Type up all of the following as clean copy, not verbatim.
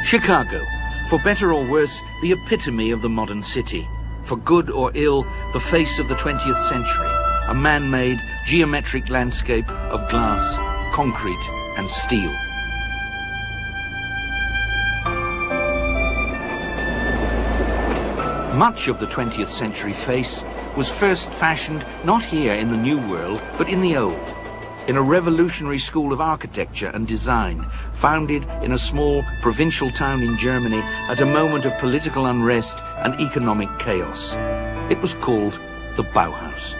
Chicago, for better or worse, the epitome of the modern city. For good or ill, the face of the 20th century, a man-made geometric landscape of glass, concrete and steel. Much of the 20th century face was first fashioned not here in the New World, but in the Old, in a revolutionary school of architecture and design, founded in a small provincial town in Germany at a moment of political unrest and economic chaos. It was called the Bauhaus.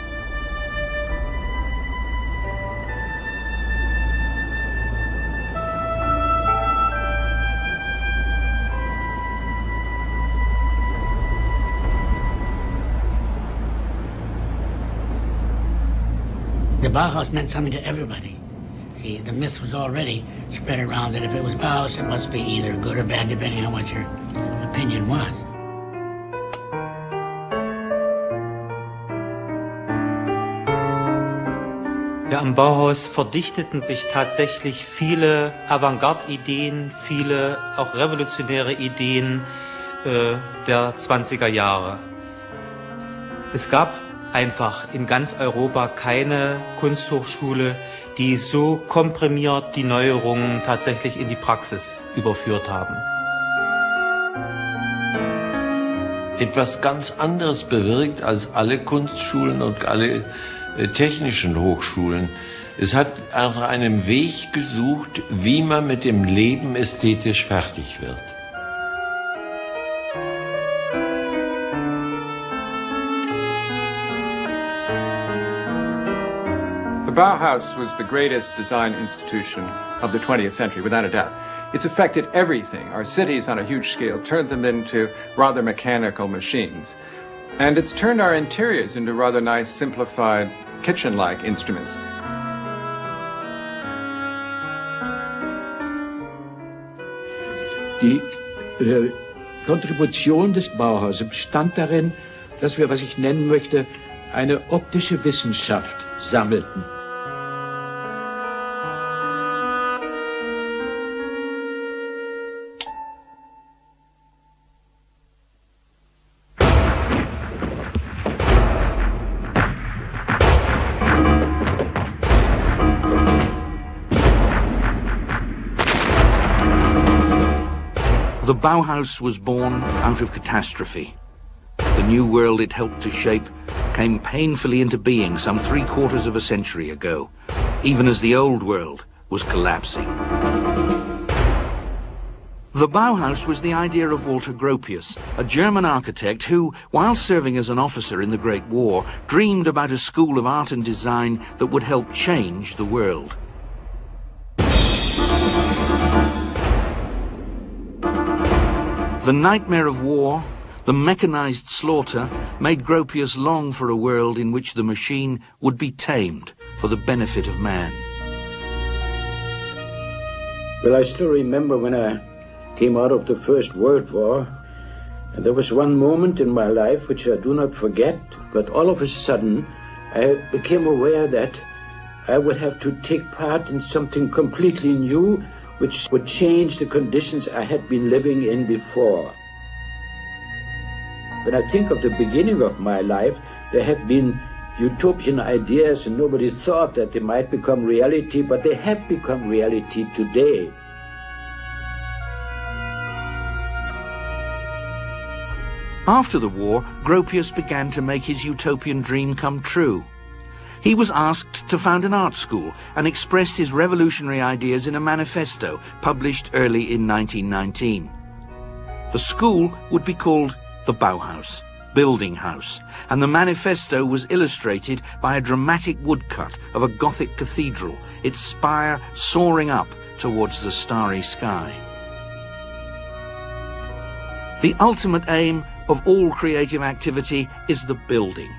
The Bauhaus meant something to everybody. See, the myth was already spread around that if it was Bauhaus, it must be either good or bad, depending on what your opinion was. Ja, am Bauhaus verdichteten sich tatsächlich viele Avantgarde-Ideen, viele auch revolutionäre Ideen der 20er Jahre. Es gab einfach in ganz Europa keine Kunsthochschule, die so komprimiert die Neuerungen tatsächlich in die Praxis überführt haben. Etwas ganz anderes bewirkt als alle Kunstschulen und alle technischen Hochschulen. Es hat nach einem Weg gesucht, wie man mit dem Leben ästhetisch fertig wird. The Bauhaus was the greatest design institution of the 20th century, without a doubt. It's affected everything. Our cities on a huge scale turned them into rather mechanical machines. And it's turned our interiors into rather nice, simplified, kitchen-like instruments. Die Kontribution des Bauhaus bestand darin, dass wir, was ich nennen möchte, eine optische Wissenschaft sammelten. The Bauhaus was born out of catastrophe. The new world it helped to shape came painfully into being some 3/4 of a century ago, even as the old world was collapsing. The Bauhaus was the idea of Walter Gropius, a German architect who, while serving as an officer in the Great War, dreamed about a school of art and design that would help change the world. The nightmare of war, the mechanized slaughter, made Gropius long for a world in which the machine would be tamed for the benefit of man. Well, I still remember when I came out of the First World War, and there was one moment in my life which I do not forget, but all of a sudden I became aware that I would have to take part in something completely new, which would change the conditions I had been living in before. When I think of the beginning of my life, there had been utopian ideas and nobody thought that they might become reality, but they have become reality today. After the war, Gropius began to make his utopian dream come true. He was asked to found an art school and expressed his revolutionary ideas in a manifesto published early in 1919. The school would be called the Bauhaus, Building House, and the manifesto was illustrated by a dramatic woodcut of a Gothic cathedral, its spire soaring up towards the starry sky. The ultimate aim of all creative activity is the building.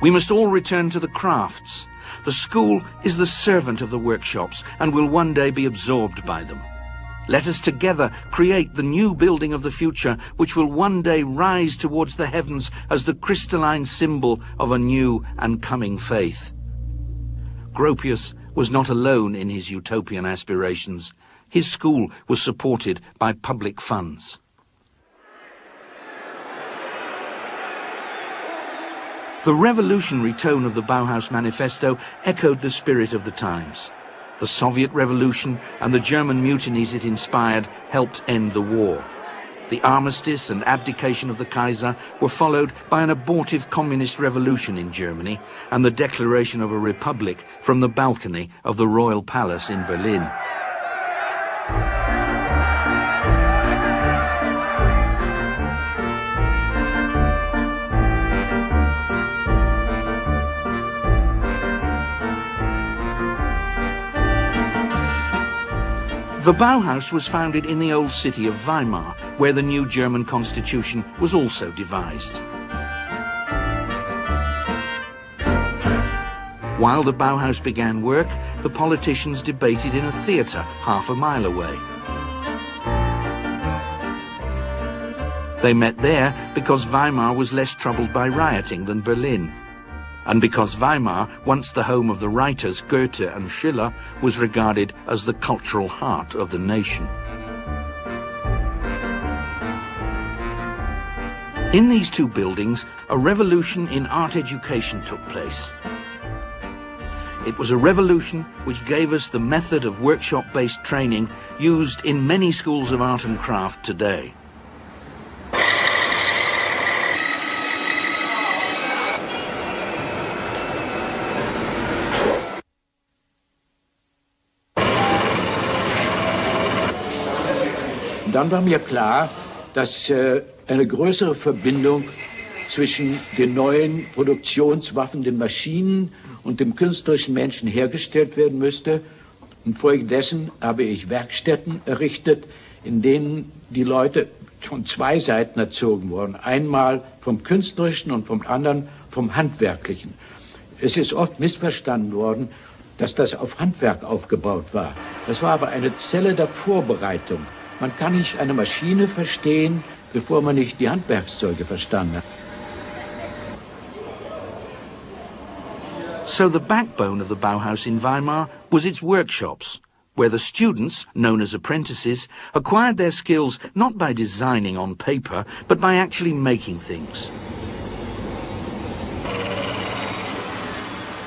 We must all return to the crafts. The school is the servant of the workshops and will one day be absorbed by them. Let us together create the new building of the future, which will one day rise towards the heavens as the crystalline symbol of a new and coming faith. Gropius was not alone in his utopian aspirations. his school was supported by public funds. The revolutionary tone of the Bauhaus Manifesto echoed the spirit of the times. The Soviet Revolution and the German mutinies it inspired helped end the war. The armistice and abdication of the Kaiser were followed by an abortive communist revolution in Germany and the declaration of a republic from the balcony of the Royal Palace in Berlin. The Bauhaus was founded in the old city of Weimar, where the new German constitution was also devised. While the Bauhaus began work, the politicians debated in a theatre half a mile away. They met there because Weimar was less troubled by rioting than Berlin, and because Weimar, once the home of the writers Goethe and Schiller, was regarded as the cultural heart of the nation. In these two buildings, a revolution in art education took place. It was a revolution which gave us the method of workshop-based training used in many schools of art and craft today. Dann war mir klar, dass eine größere Verbindung zwischen den neuen Produktionswaffen, den Maschinen und dem künstlerischen Menschen hergestellt werden müsste. Infolgedessen habe ich Werkstätten errichtet, in denen die Leute von zwei Seiten erzogen wurden. Einmal vom Künstlerischen und vom anderen vom Handwerklichen. Es ist oft missverstanden worden, dass das auf Handwerk aufgebaut war. Das war aber eine Zelle der Vorbereitung. Man kann nicht eine Maschine verstehen, bevor man nicht die Handwerkszeuge verstanden hat. So the backbone of the Bauhaus in Weimar was its workshops, where the students, known as apprentices, acquired their skills not by designing on paper, but by actually making things.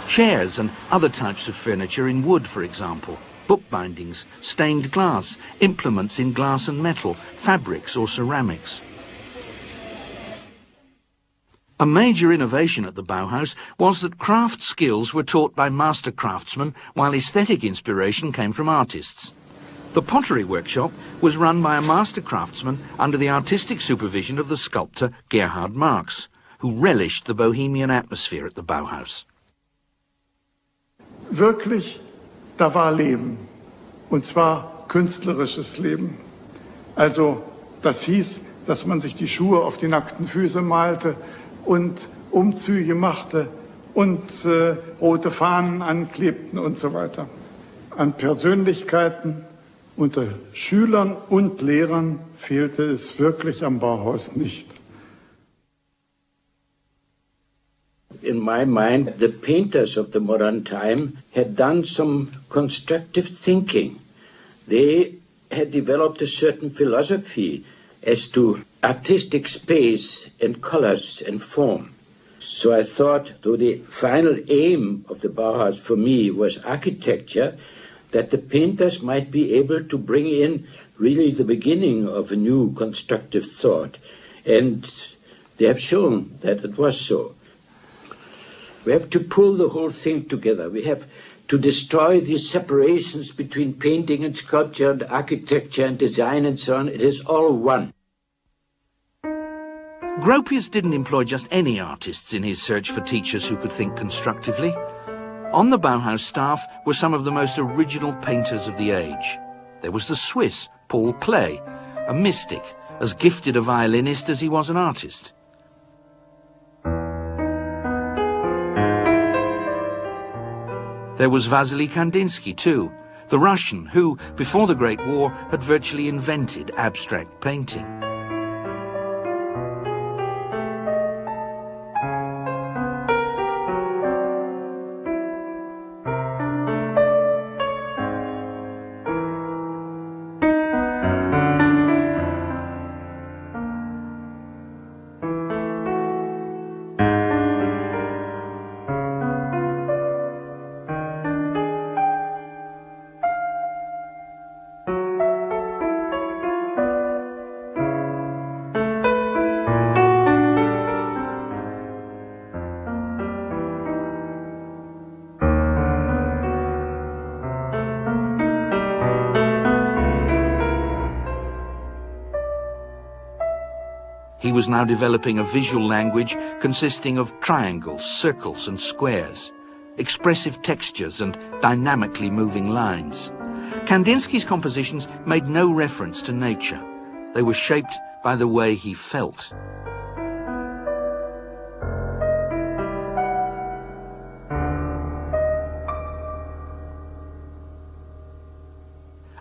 Chairs and other types of furniture in wood, for example. Bookbindings, stained glass, implements in glass and metal, fabrics or ceramics. A major innovation at the Bauhaus was that craft skills were taught by master craftsmen, while aesthetic inspiration came from artists. The pottery workshop was run by a master craftsman under the artistic supervision of the sculptor Gerhard Marx, who relished the bohemian atmosphere at the Bauhaus. Wirklich, da war Leben, und zwar künstlerisches Leben. Also das hieß, dass man sich die Schuhe auf die nackten Füße malte und Umzüge machte und rote Fahnen anklebten und so weiter. An Persönlichkeiten unter Schülern und Lehrern fehlte es wirklich am Bauhaus nicht. In my mind, the painters of the modern time had done some constructive thinking. They had developed a certain philosophy as to artistic space and colors and form. So I thought, though the final aim of the Bauhaus for me was architecture, that the painters might be able to bring in really the beginning of a new constructive thought. And they have shown that it was so. We have to pull the whole thing together. We have to destroy these separations between painting and sculpture and architecture and design and so on. It is all one. Gropius didn't employ just any artists in his search for teachers who could think constructively. On the Bauhaus staff were some of the most original painters of the age. There was the Swiss Paul Klee, a mystic, as gifted a violinist as he was an artist. There was Vasily Kandinsky too, the Russian who, before the Great War, had virtually invented abstract painting. He was now developing a visual language consisting of triangles, circles and squares, expressive textures and dynamically moving lines. Kandinsky's compositions made no reference to nature. They were shaped by the way he felt.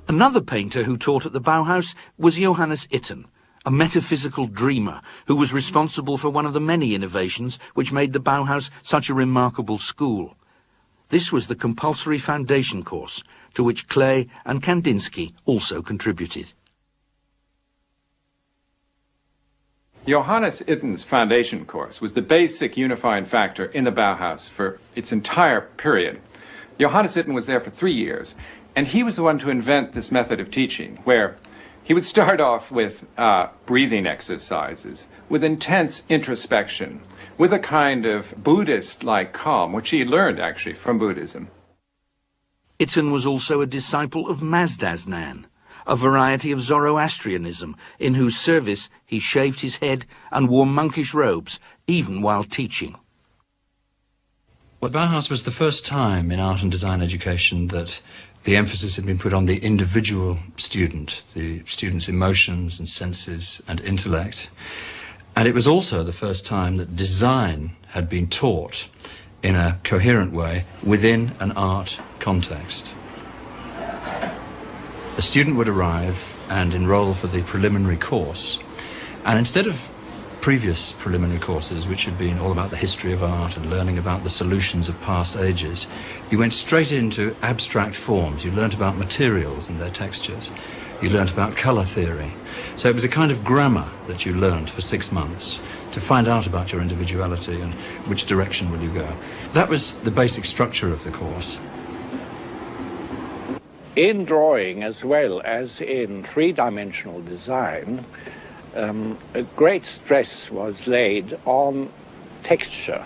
Another painter who taught at the Bauhaus was Johannes Itten, a metaphysical dreamer who was responsible for one of the many innovations which made the Bauhaus such a remarkable school. This was the compulsory foundation course, to which Klee and Kandinsky also contributed. Johannes Itten's foundation course was the basic unifying factor in the Bauhaus for its entire period. Johannes Itten was there for 3 years, and he was the one to invent this method of teaching, where he would start off with breathing exercises, with intense introspection, with a kind of Buddhist-like calm, which he learned actually from Buddhism. Itten was also a disciple of Mazdaznan, a variety of Zoroastrianism, in whose service he shaved his head and wore monkish robes, even while teaching. Well, Bauhaus was the first time in art and design education that the emphasis had been put on the individual student, the student's emotions and senses and intellect. And it was also the first time that design had been taught in a coherent way within an art context. A student would arrive and enroll for the preliminary course, and instead of previous preliminary courses, which had been all about the history of art and learning about the solutions of past ages, you went straight into abstract forms. You learnt about materials and their textures. You learnt about colour theory. So it was a kind of grammar that you learnt for 6 months to find out about your individuality and which direction will you go. That was the basic structure of the course. In drawing as well as in three-dimensional design, a great stress was laid on texture.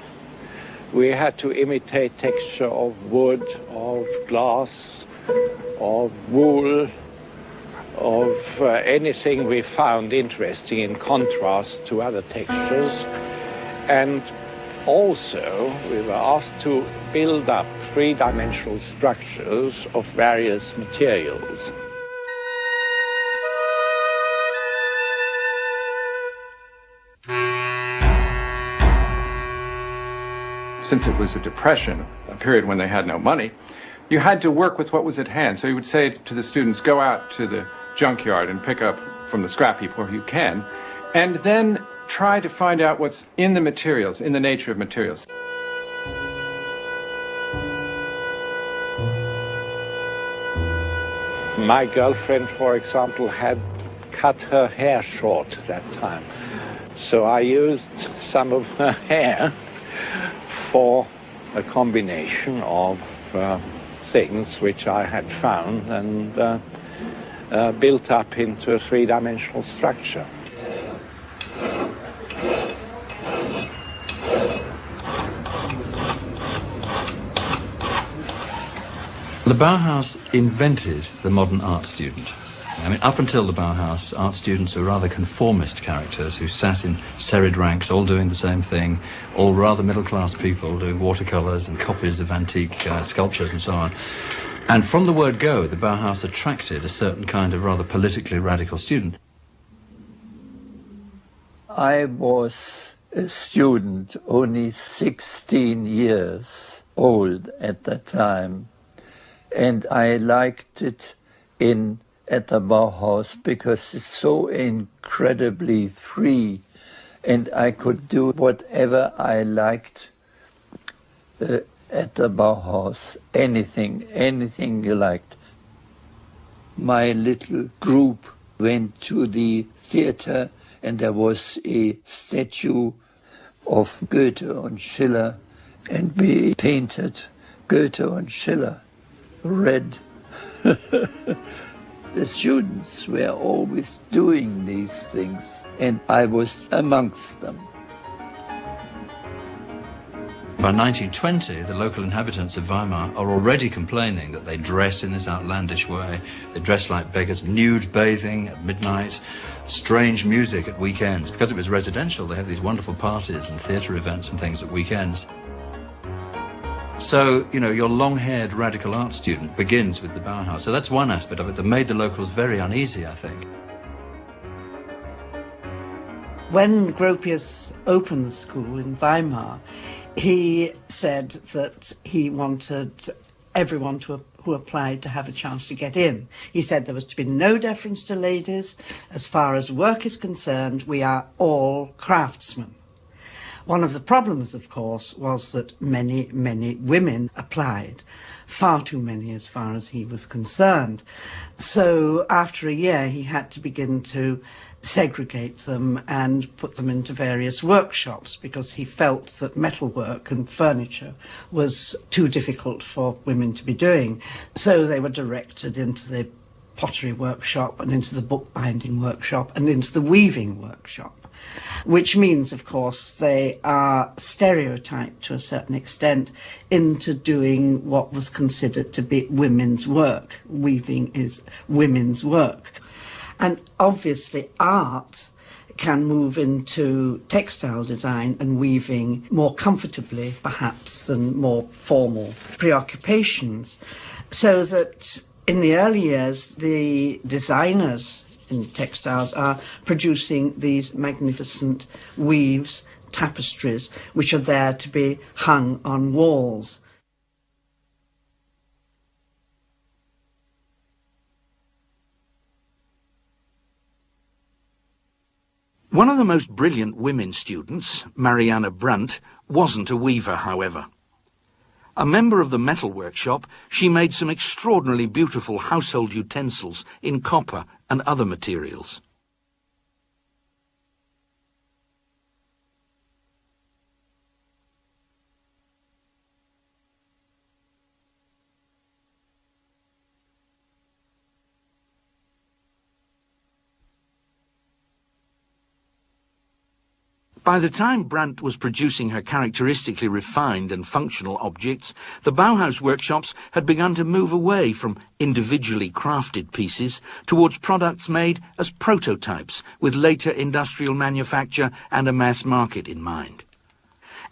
We had to imitate texture of wood, of glass, of wool, of anything we found interesting in contrast to other textures. And also we were asked to build up three-dimensional structures of various materials. Since it was a depression, a period when they had no money, you had to work with what was at hand. So you would say to the students, go out to the junkyard and pick up from the scrap heap where you can, and then try to find out what's in the materials, in the nature of materials. My girlfriend, for example, had cut her hair short at that time. So I used some of her hair for a combination of things which I had found and built up into a three-dimensional structure. The Bauhaus invented the modern art student. I mean, up until the Bauhaus, art students were rather conformist characters who sat in serried ranks, all doing the same thing, all rather middle-class people doing watercolours and copies of antique sculptures and so on. And from the word go, the Bauhaus attracted a certain kind of rather politically radical student. I was a student, only 16 years old at that time, and I liked it at the Bauhaus because it's so incredibly free, and I could do whatever I liked at the Bauhaus, anything you liked. My little group went to the theater, and there was a statue of Goethe and Schiller, and we painted Goethe and Schiller red. The students were always doing these things, and I was amongst them. By 1920, the local inhabitants of Weimar are already complaining that they dress in this outlandish way. They dress like beggars, nude bathing at midnight, strange music at weekends. Because it was residential, they have these wonderful parties and theatre events and things at weekends. So, you know, your long-haired radical art student begins with the Bauhaus. So that's one aspect of it that made the locals very uneasy, I think. When Gropius opened the school in Weimar, he said that he wanted everyone who applied to have a chance to get in. He said there was to be no deference to ladies. As far as work is concerned, we are all craftsmen. One of the problems, of course, was that many, many women applied, far too many as far as he was concerned. So after a year, he had to begin to segregate them and put them into various workshops because he felt that metalwork and furniture was too difficult for women to be doing. So they were directed into the pottery workshop and into the bookbinding workshop and into the weaving workshop, which means, of course, they are stereotyped to a certain extent into doing what was considered to be women's work. Weaving is women's work. And obviously art can move into textile design and weaving more comfortably, perhaps, than more formal preoccupations. So that in the early years, the designers in textiles are producing these magnificent weaves, tapestries, which are there to be hung on walls. One of the most brilliant women students, Marianne Brandt, wasn't a weaver, however. A member of the metal workshop, she made some extraordinarily beautiful household utensils in copper and other materials. By the time Brandt was producing her characteristically refined and functional objects, the Bauhaus workshops had begun to move away from individually crafted pieces towards products made as prototypes with later industrial manufacture and a mass market in mind.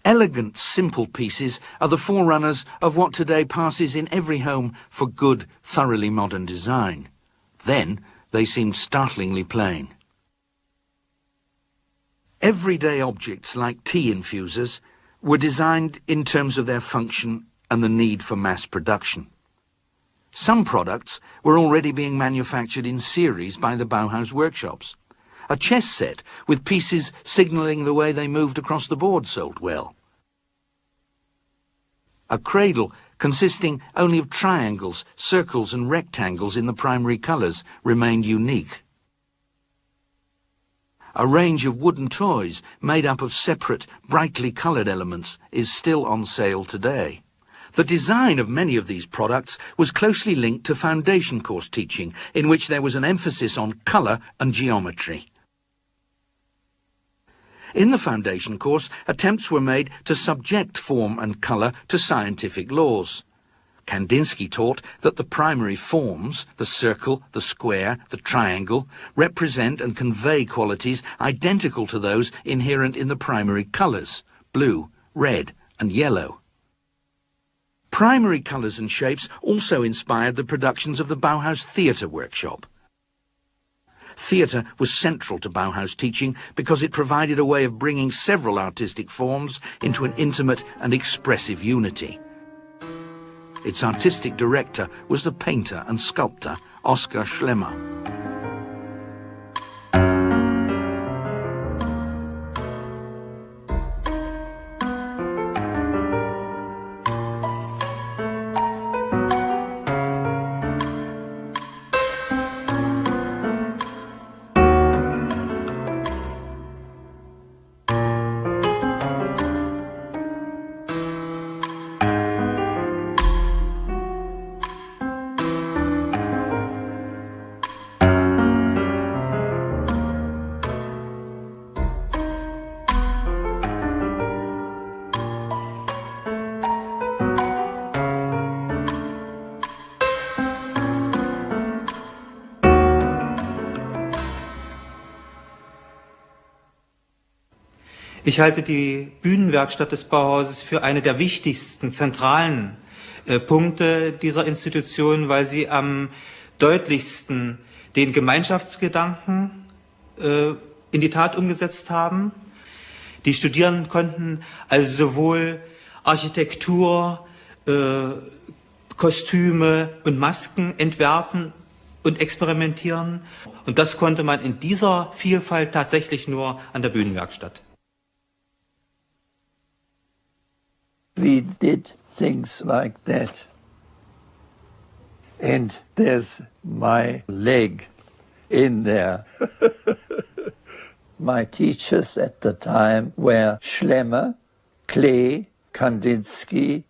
Elegant, simple pieces are the forerunners of what today passes in every home for good, thoroughly modern design. Then they seemed startlingly plain. Everyday objects like tea infusers were designed in terms of their function and the need for mass production. Some products were already being manufactured in series by the Bauhaus workshops. A chess set with pieces signalling the way they moved across the board sold well. A cradle consisting only of triangles, circles and rectangles in the primary colours remained unique. A range of wooden toys made up of separate, brightly coloured elements is still on sale today. The design of many of these products was closely linked to foundation course teaching, in which there was an emphasis on colour and geometry. In the foundation course, attempts were made to subject form and colour to scientific laws. Kandinsky taught that the primary forms, the circle, the square, the triangle, represent and convey qualities identical to those inherent in the primary colours, blue, red and yellow. Primary colours and shapes also inspired the productions of the Bauhaus theatre workshop. Theatre was central to Bauhaus teaching because it provided a way of bringing several artistic forms into an intimate and expressive unity. Its artistic director was the painter and sculptor Oskar Schlemmer. Ich halte die Bühnenwerkstatt des Bauhauses für eine der wichtigsten, zentralen Punkte dieser Institution, weil sie am deutlichsten den Gemeinschaftsgedanken in die Tat umgesetzt haben. Die Studierenden konnten also sowohl Architektur, Kostüme und Masken entwerfen und experimentieren. Und das konnte man in dieser Vielfalt tatsächlich nur an der Bühnenwerkstatt. We did things like that. And there's my leg in there. My teachers at the time were Schlemmer, Klee, Kandinsky,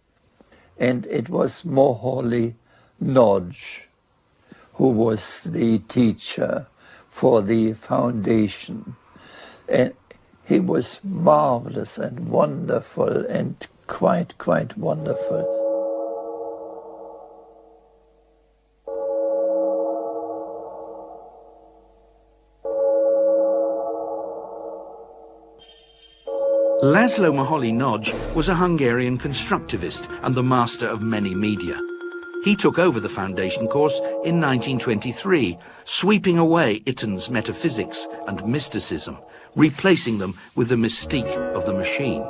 and it was Moholy Nodge, who was the teacher for the foundation. And he was marvelous and wonderful and quite wonderful. Laszlo Moholy-Nagy was a Hungarian constructivist and the master of many media. He took over the foundation course in 1923, sweeping away Itten's metaphysics and mysticism, replacing them with the mystique of the machine.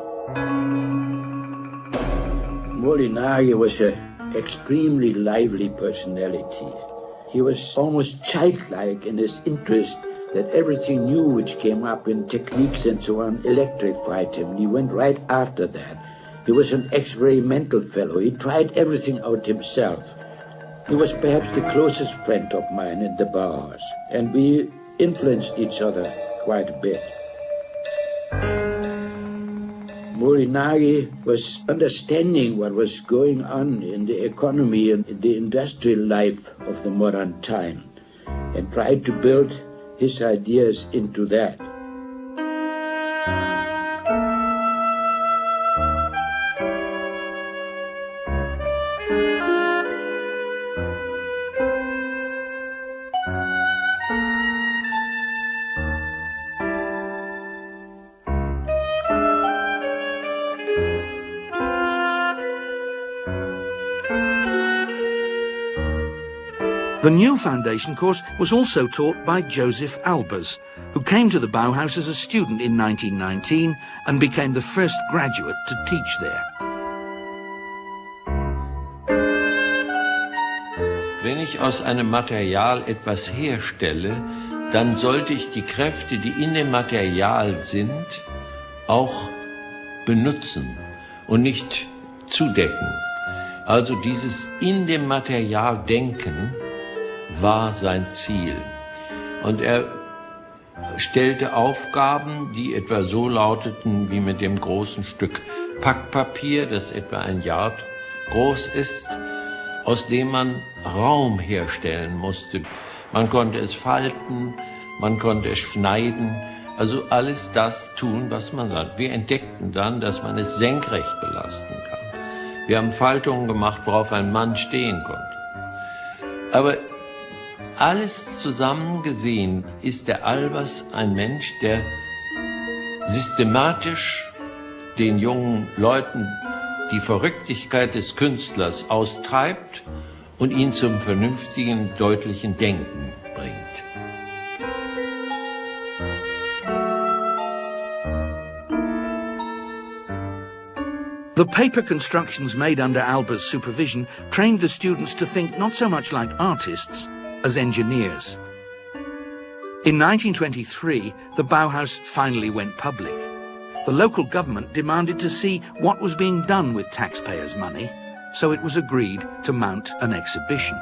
Moholy-Nagy was an extremely lively personality. He was almost childlike in his interest that everything new which came up in techniques and so on electrified him. He went right after that. He was an experimental fellow. He tried everything out himself. He was perhaps the closest friend of mine in the Bauhaus, and we influenced each other quite a bit. Moholy-Nagy was understanding what was going on in the economy and in the industrial life of the modern time, and tried to build his ideas into that. The new foundation course was also taught by Joseph Albers, who came to the Bauhaus as a student in 1919 and became the first graduate to teach there. Wenn ich aus einem Material etwas herstelle, dann sollte ich die Kräfte, die in dem Material sind, auch benutzen und nicht zudecken. Also dieses in dem Material denken war sein Ziel. Und er stellte Aufgaben, die etwa so lauteten wie mit dem großen Stück Packpapier, das etwa ein Yard groß ist, aus dem man Raum herstellen musste. Man konnte es falten, man konnte es schneiden, also alles das tun, was man sagt. Wir entdeckten dann, dass man es senkrecht belasten kann. Wir haben Faltungen gemacht, worauf ein Mann stehen konnte. Aber alles zusammen gesehen ist der Albers ein Mensch, der systematisch den jungen Leuten die Verrücktigkeit des Künstlers austreibt und ihn zum vernünftigen, deutlichen Denken bringt. The paper constructions made under Albers' supervision trained the students to think not so much like artists as engineers. In 1923, the Bauhaus finally went public. The local government demanded to see what was being done with taxpayers' money, so it was agreed to mount an exhibition.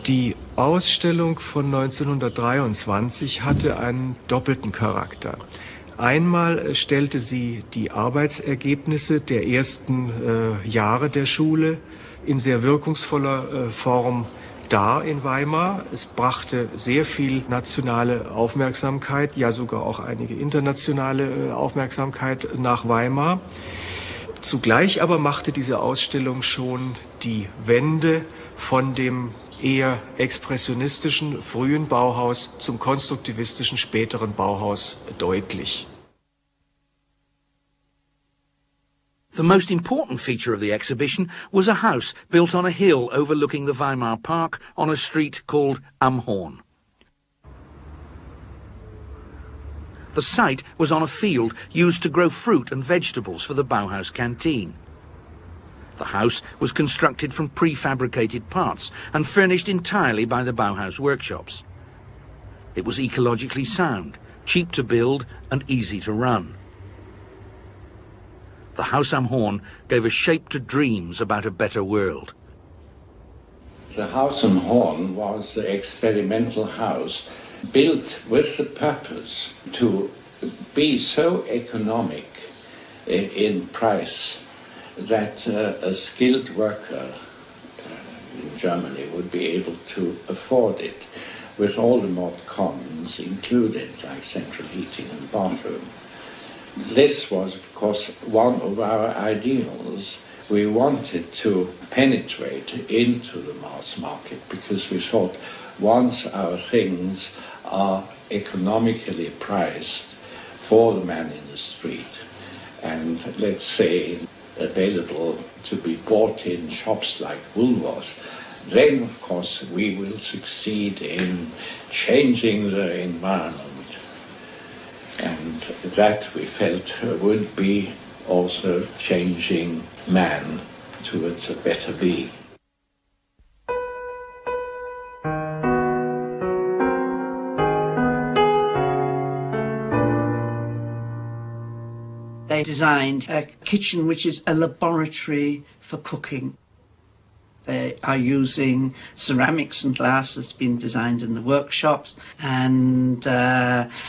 Die Ausstellung von 1923 hatte einen doppelten Charakter. Einmal stellte sie die Arbeitsergebnisse der ersten Jahre der Schule in sehr wirkungsvoller Form dar in Weimar. Es brachte sehr viel nationale Aufmerksamkeit, ja sogar auch einige internationale Aufmerksamkeit nach Weimar. Zugleich aber machte diese Ausstellung schon die Wende von dem eher expressionistischen frühen Bauhaus zum konstruktivistischen späteren Bauhaus deutlich. The most important feature of the exhibition was a house built on a hill overlooking the Weimar Park on a street called Am Horn. The site was on a field used to grow fruit and vegetables for the Bauhaus canteen. The house was constructed from prefabricated parts and furnished entirely by the Bauhaus workshops. It was ecologically sound, cheap to build and easy to run. The Haus am Horn gave a shape to dreams about a better world. The Haus am Horn was the experimental house built with the purpose to be so economic in price that a skilled worker in Germany would be able to afford it, with all the mod cons included, like central heating and bathroom. This was, of course, one of our ideals. We wanted to penetrate into the mass market because we thought once our things are economically priced for the man in the street and, let's say, available to be bought in shops like Woolworths, then, of course, we will succeed in changing the environment. And that, we felt, would be also changing man towards a better being. They designed a kitchen which is a laboratory for cooking. They are using ceramics and glass that's been designed in the workshops, and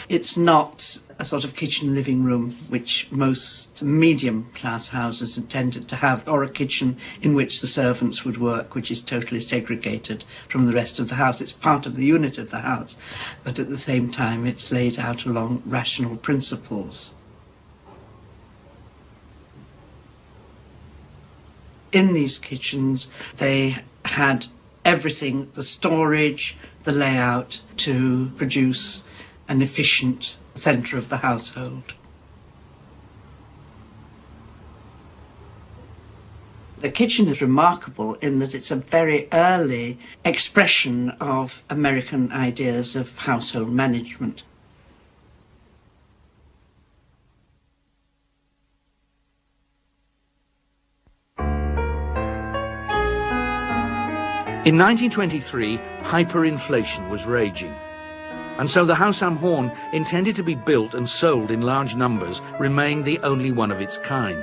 it's not a sort of kitchen living room which most medium-class houses intended to have, or a kitchen in which the servants would work, which is totally segregated from the rest of the house. It's part of the unit of the house, but at the same time it's laid out along rational principles. In these kitchens, they had everything, the storage, the layout, to produce an efficient centre of the household. The kitchen is remarkable in that it's a very early expression of American ideas of household management. In 1923, hyperinflation was raging, and so the Haus am Horn, intended to be built and sold in large numbers, remained the only one of its kind.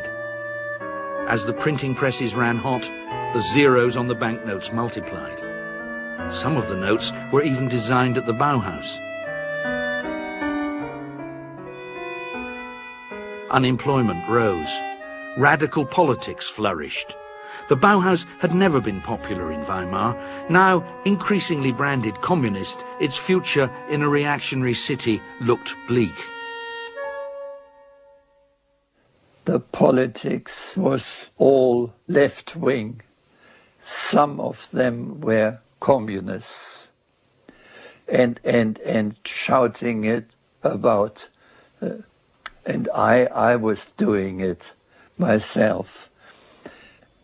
As the printing presses ran hot, the zeros on the banknotes multiplied. Some of the notes were even designed at the Bauhaus. Unemployment rose. Radical politics flourished. The Bauhaus had never been popular in Weimar. Now, increasingly branded communist, its future in a reactionary city looked bleak. The politics was all left-wing. Some of them were communists and shouting it about. And I was doing it myself.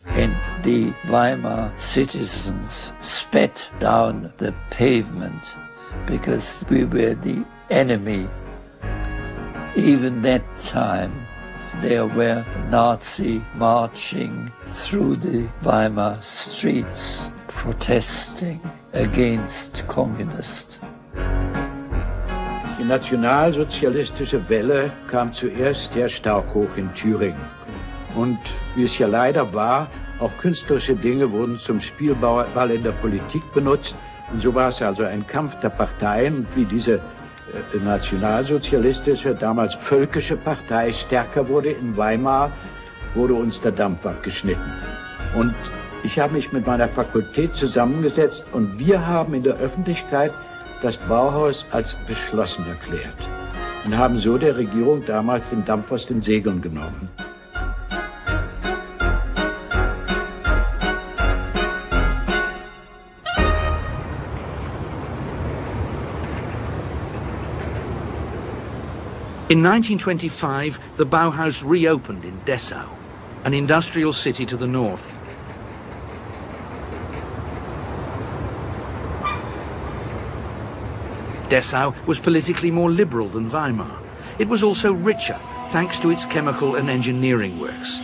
And the Weimar citizens spat down the pavement because we were the enemy. Even that time, there were Nazi marching through the Weimar streets, protesting against communists. Die nationalsozialistische Welle kam zuerst sehr stark hoch in Thüringen. Und wie es ja leider war, auch künstlerische Dinge wurden zum Spielball in der Politik benutzt. Und so war es also ein Kampf der Parteien. Und wie diese nationalsozialistische, damals völkische Partei stärker wurde in Weimar, wurde uns der Dampf abgeschnitten. Und ich habe mich mit meiner Fakultät zusammengesetzt und wir haben in der Öffentlichkeit das Bauhaus als beschlossen erklärt und haben so der Regierung damals den Dampf aus den Segeln genommen. In 1925, the Bauhaus reopened in Dessau, an industrial city to the north. Dessau was politically more liberal than Weimar. It was also richer, thanks to its chemical and engineering works.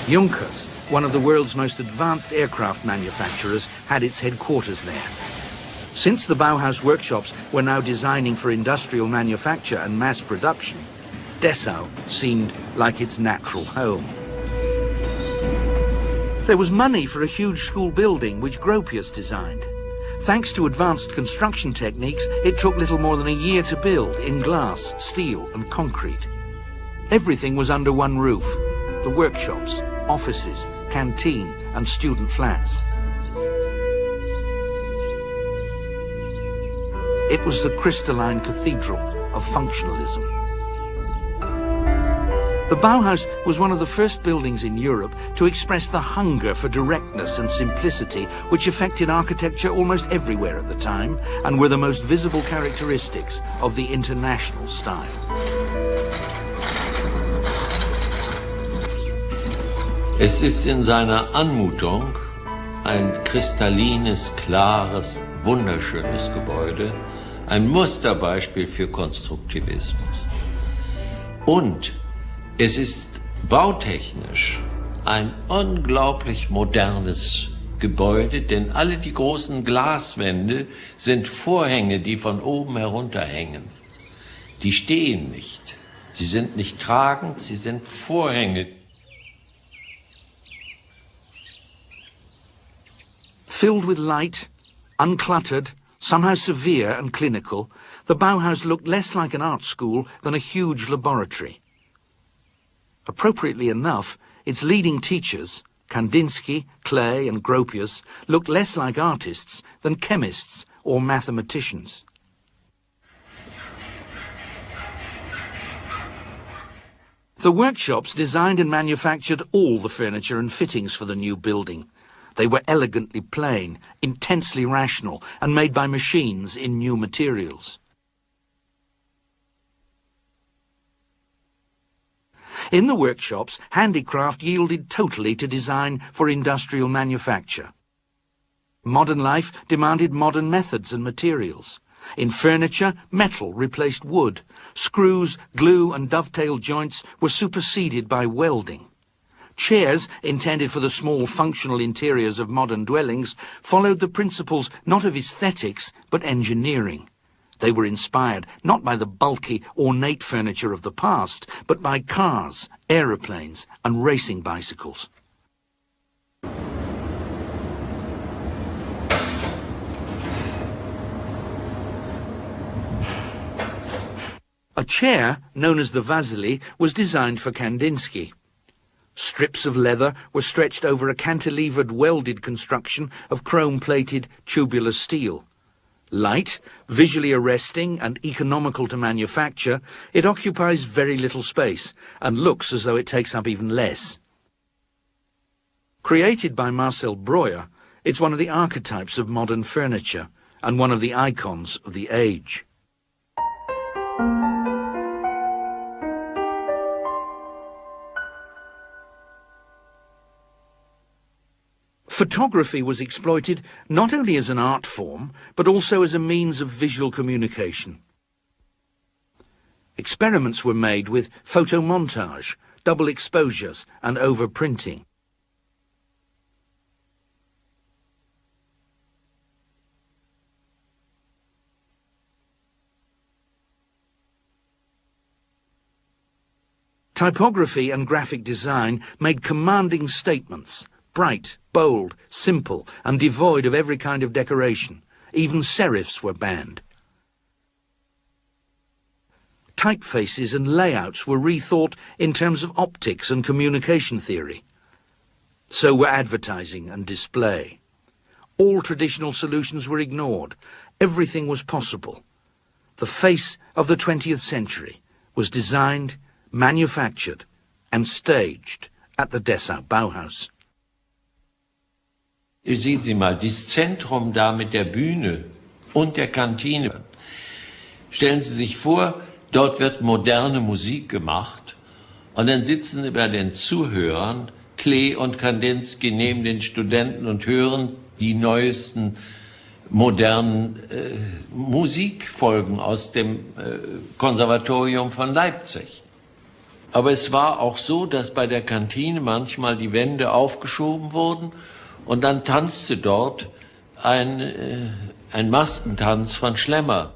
Junkers, one of the world's most advanced aircraft manufacturers, had its headquarters there. Since the Bauhaus workshops were now designing for industrial manufacture and mass production, Dessau seemed like its natural home. There was money for a huge school building which Gropius designed. Thanks to advanced construction techniques, it took little more than a year to build in glass, steel and concrete. Everything was under one roof: the workshops, offices, canteen and student flats. It was the crystalline cathedral of functionalism. The Bauhaus was one of the first buildings in Europe to express the hunger for directness and simplicity which affected architecture almost everywhere at the time and were the most visible characteristics of the international style. Es ist in seiner Anmutung ein kristallines, klares, wunderschönes Gebäude, ein Musterbeispiel für Konstruktivismus. Und es ist bautechnisch ein unglaublich modernes Gebäude, denn alle die großen Glaswände sind Vorhänge, die von oben herunterhängen. Die stehen nicht. Sie sind nicht tragend, sie sind Vorhänge. Filled with light, uncluttered, somehow severe and clinical, the Bauhaus looked less like an art school than a huge laboratory. Appropriately enough, its leading teachers, Kandinsky, Klee and Gropius, looked less like artists than chemists or mathematicians. The workshops designed and manufactured all the furniture and fittings for the new building. They were elegantly plain, intensely rational, and made by machines in new materials. In the workshops, handicraft yielded totally to design for industrial manufacture. Modern life demanded modern methods and materials. In furniture, metal replaced wood. Screws, glue and dovetail joints were superseded by welding. Chairs, intended for the small functional interiors of modern dwellings, followed the principles not of aesthetics but engineering. They were inspired not by the bulky, ornate furniture of the past, but by cars, aeroplanes and racing bicycles. A chair, known as the Vasily, was designed for Kandinsky. Strips of leather were stretched over a cantilevered welded construction of chrome-plated tubular steel. Light, visually arresting and economical to manufacture, it occupies very little space and looks as though it takes up even less. Created by Marcel Breuer, it's one of the archetypes of modern furniture and one of the icons of the age. Photography was exploited not only as an art form, but also as a means of visual communication. Experiments were made with photomontage, double exposures and overprinting. Typography and graphic design made commanding statements, bright, bold, simple, and devoid of every kind of decoration. Even serifs were banned. Typefaces and layouts were rethought in terms of optics and communication theory. So were advertising and display. All traditional solutions were ignored. Everything was possible. The face of the 20th century was designed, manufactured, and staged at the Dessau Bauhaus. Sehen Sie mal, dieses Zentrum da mit der Bühne und der Kantine. Stellen Sie sich vor, dort wird moderne Musik gemacht und dann sitzen Sie bei den Zuhörern, Klee und Kandinsky neben den Studenten und hören die neuesten modernen Musikfolgen aus dem Konservatorium von Leipzig. Aber es war auch so, dass bei der Kantine manchmal die Wände aufgeschoben wurden und dann tanzte dort ein Maskentanz von Schlemmer.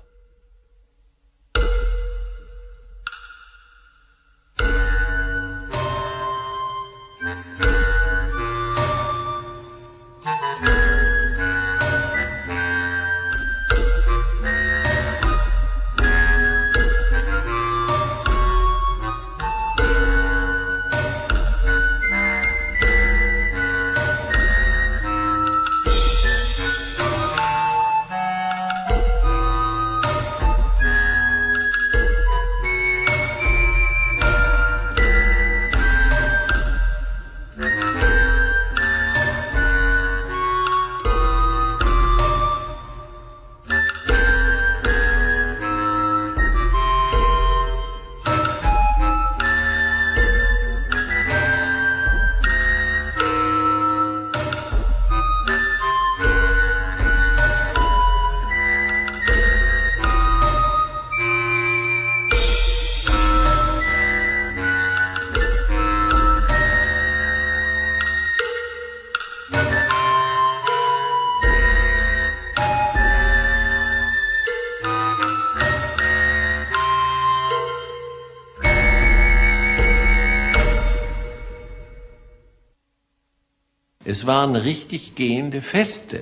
Es waren richtig gehende Feste.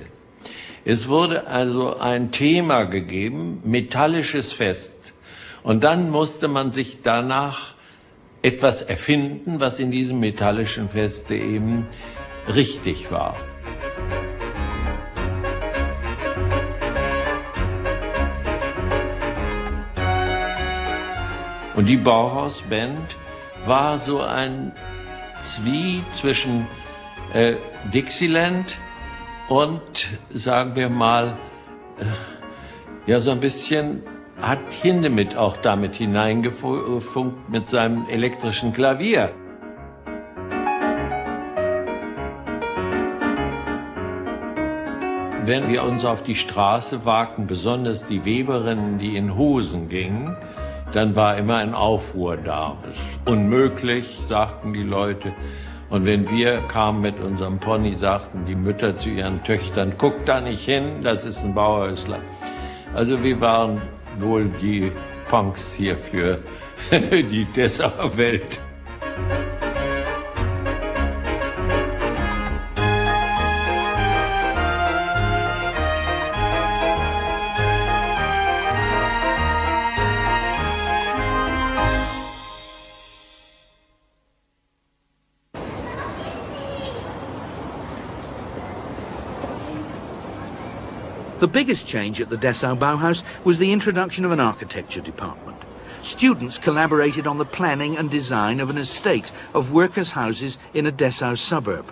Es wurde also ein Thema gegeben, metallisches Fest. Und dann musste man sich danach etwas erfinden, was in diesem metallischen Feste eben richtig war. Und die Bauhaus-Band war so ein Zwie zwischen Dixieland und, sagen wir mal, ja, so ein bisschen hat Hindemith auch damit hineingefunkt mit seinem elektrischen Klavier. Wenn wir uns auf die Straße wagten, besonders die Weberinnen, die in Hosen gingen, dann war immer ein Aufruhr da. Das ist unmöglich, sagten die Leute. Und wenn wir kamen mit unserem Pony, sagten die Mütter zu ihren Töchtern, guckt da nicht hin, das ist ein Bauhäusler. Also wir waren wohl die Punks hier für die Dessauer Welt. The biggest change at the Dessau Bauhaus was the introduction of an architecture department. Students collaborated on the planning and design of an estate of workers' houses in a Dessau suburb.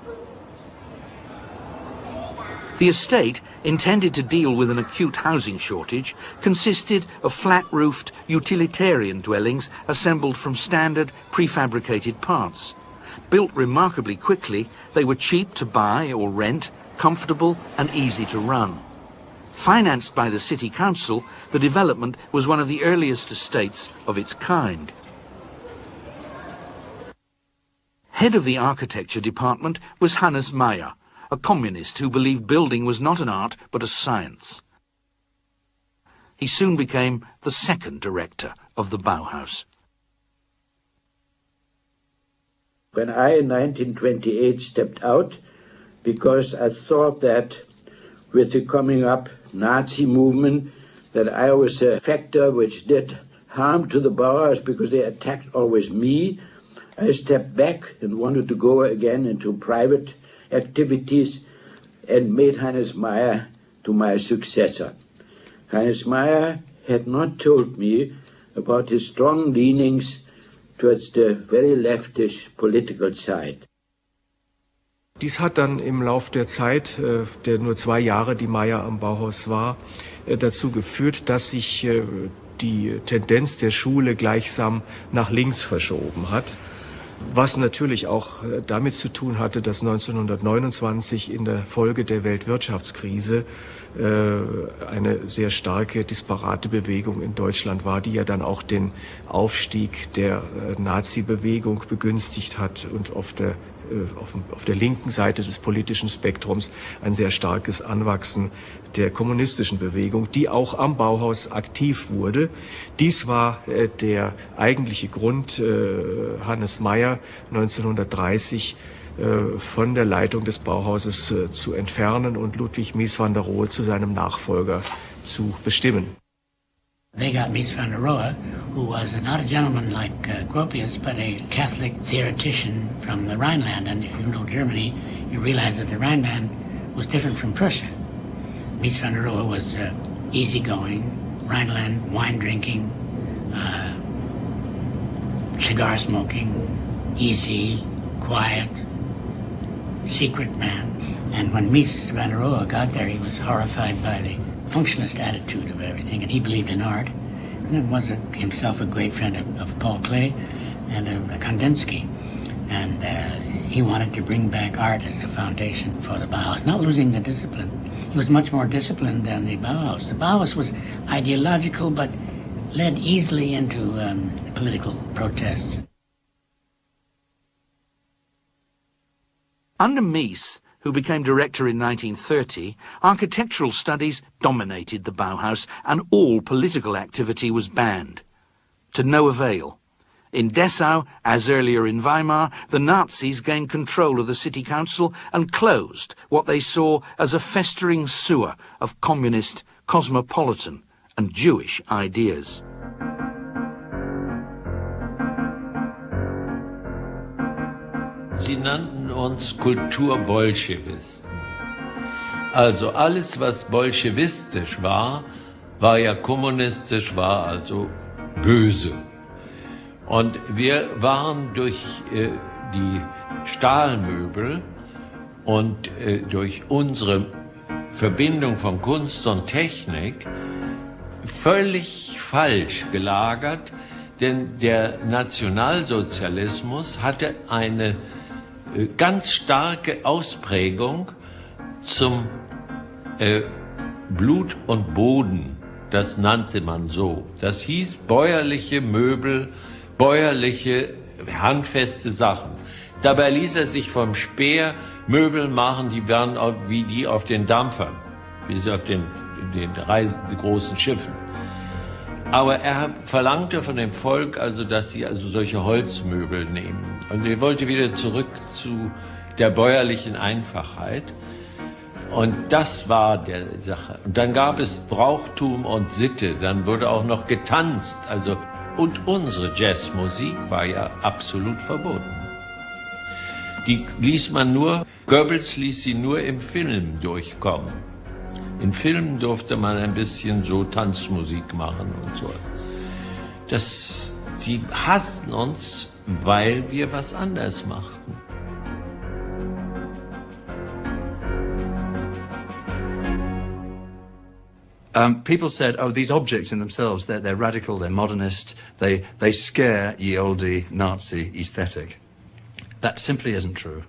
The estate, intended to deal with an acute housing shortage, consisted of flat-roofed utilitarian dwellings assembled from standard prefabricated parts. Built remarkably quickly, they were cheap to buy or rent, comfortable and easy to run. Financed by the city council, the development was one of the earliest estates of its kind. Head of the architecture department was Hannes Meyer, a communist who believed building was not an art but a science. He soon became the second director of the Bauhaus. When I in 1928 stepped out, because I thought that with the coming up Nazi movement, that I was a factor which did harm to the Bauhaus because they attacked always me, I stepped back and wanted to go again into private activities and made Hannes Meyer to my successor. Hannes Meyer had not told me about his strong leanings towards the very leftish political side. Dies hat dann im Lauf der Zeit, der nur 2 Jahre, die Meyer am Bauhaus war, dazu geführt, dass sich die Tendenz der Schule gleichsam nach links verschoben hat. Was natürlich auch damit zu tun hatte, dass 1929 in der Folge der Weltwirtschaftskrise eine sehr starke, disparate Bewegung in Deutschland war, die ja dann auch den Aufstieg der Nazi-Bewegung begünstigt hat und auf der linken Seite des politischen Spektrums ein sehr starkes Anwachsen der kommunistischen Bewegung, die auch am Bauhaus aktiv wurde. Dies war der eigentliche Grund, Hannes Meyer 1930 von der Leitung des Bauhauses zu entfernen und Ludwig Mies van der Rohe zu seinem Nachfolger zu bestimmen. They got Mies van der Rohe, who was not a gentleman like Gropius, but a Catholic theoretician from the Rhineland. And if you know Germany, you realize that the Rhineland was different from Prussia. Mies van der Rohe was easygoing, Rhineland, wine drinking, cigar smoking, easy, quiet, secret man. And when Mies van der Rohe got there, he was horrified by the functionalist attitude of everything, and he believed in art. And he was himself a great friend of Paul Klee and of Kandinsky. And he wanted to bring back art as the foundation for the Bauhaus, not losing the discipline. He was much more disciplined than the Bauhaus. The Bauhaus was ideological, but led easily into political protests. Under Mies, who became director in 1930, architectural studies dominated the Bauhaus and all political activity was banned. To no avail. In Dessau, as earlier in Weimar, the Nazis gained control of the city council and closed what they saw as a festering sewer of communist, cosmopolitan and Jewish ideas. Sie nannten uns Kulturbolschewisten. Also alles, was bolschewistisch war, war ja kommunistisch, war also böse. Und wir waren durch die Stahlmöbel und durch unsere Verbindung von Kunst und Technik völlig falsch gelagert, denn der Nationalsozialismus hatte eine ganz starke Ausprägung zum Blut und Boden, das nannte man so. Das hieß bäuerliche Möbel, bäuerliche, handfeste Sachen. Dabei ließ er sich vom Speer Möbel machen, die waren wie die auf den Dampfern, wie sie auf den großen Schiffen. Aber er verlangte von dem Volk also, dass sie also solche Holzmöbel nehmen. Und er wollte wieder zurück zu der bäuerlichen Einfachheit. Und das war der Sache. Und dann gab es Brauchtum und Sitte. Dann wurde auch noch getanzt. Also, und unsere Jazzmusik war ja absolut verboten. Die ließ man nur, Goebbels ließ sie nur im Film durchkommen. In Filmen durfte man ein bisschen so Tanzmusik machen und so. Die hassten uns, weil wir was anderes machten. People said, oh, these objects in themselves, they're radical, they're modernist, they scare ye olde Nazi aesthetic. That simply isn't true.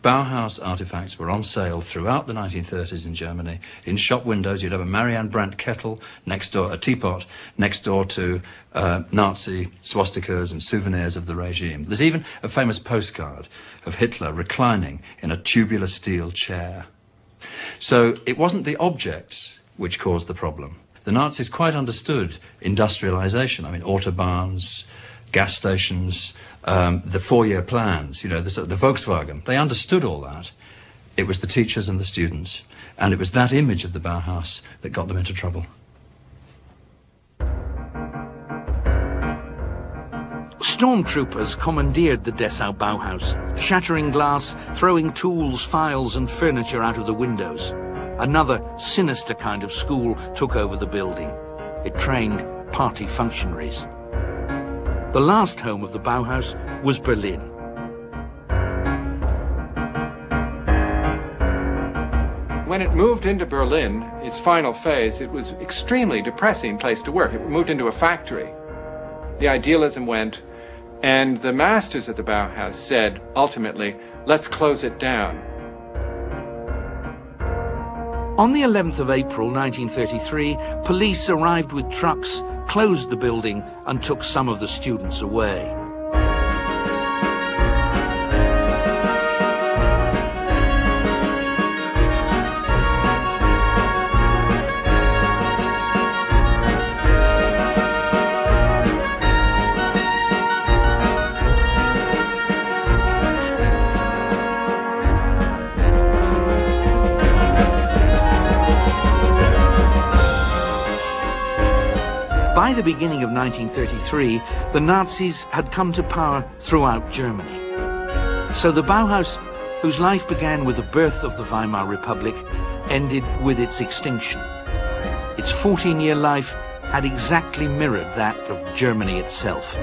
Bauhaus artifacts were on sale throughout the 1930s in Germany. In shop windows, you'd have a Marianne Brandt kettle next door, a teapot next door to Nazi swastikas and souvenirs of the regime. There's even a famous postcard of Hitler reclining in a tubular steel chair. So it wasn't the objects which caused the problem. The Nazis quite understood industrialization. I mean, autobahns, gas stations, the four-year plans, you know, the Volkswagen. They understood all that. It was the teachers and the students. And it was that image of the Bauhaus that got them into trouble. Stormtroopers commandeered the Dessau Bauhaus, shattering glass, throwing tools, files and furniture out of the windows. Another sinister kind of school took over the building. It trained party functionaries. The last home of the Bauhaus was Berlin. when it moved into Berlin, its final phase, it was an extremely depressing place to work. It moved into a factory. The idealism went, and the masters at the Bauhaus said, ultimately, let's close it down. On the 11th of April 1933, police arrived with trucks, closed the building, and took some of the students away. By the beginning of 1933, the Nazis had come to power throughout Germany. So the Bauhaus, whose life began with the birth of the Weimar Republic, ended with its extinction. Its 14-year life had exactly mirrored that of Germany itself.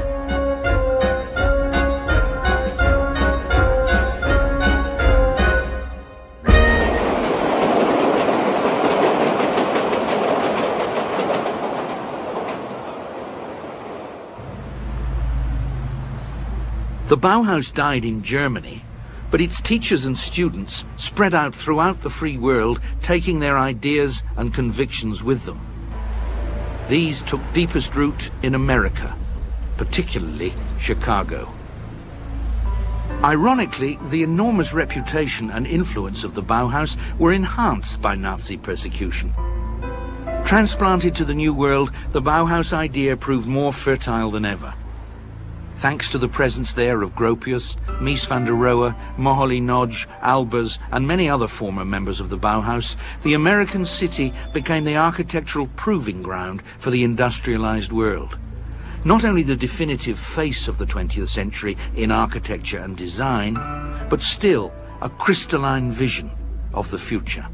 The Bauhaus died in Germany, but its teachers and students spread out throughout the free world, taking their ideas and convictions with them. These took deepest root in America, particularly Chicago. Ironically, the enormous reputation and influence of the Bauhaus were enhanced by Nazi persecution. Transplanted to the New World, the Bauhaus idea proved more fertile than ever. Thanks to the presence there of Gropius, Mies van der Rohe, Moholy Nagy, Albers, and many other former members of the Bauhaus, the American city became the architectural proving ground for the industrialized world. Not only the definitive face of the 20th century in architecture and design, but still a crystalline vision of the future.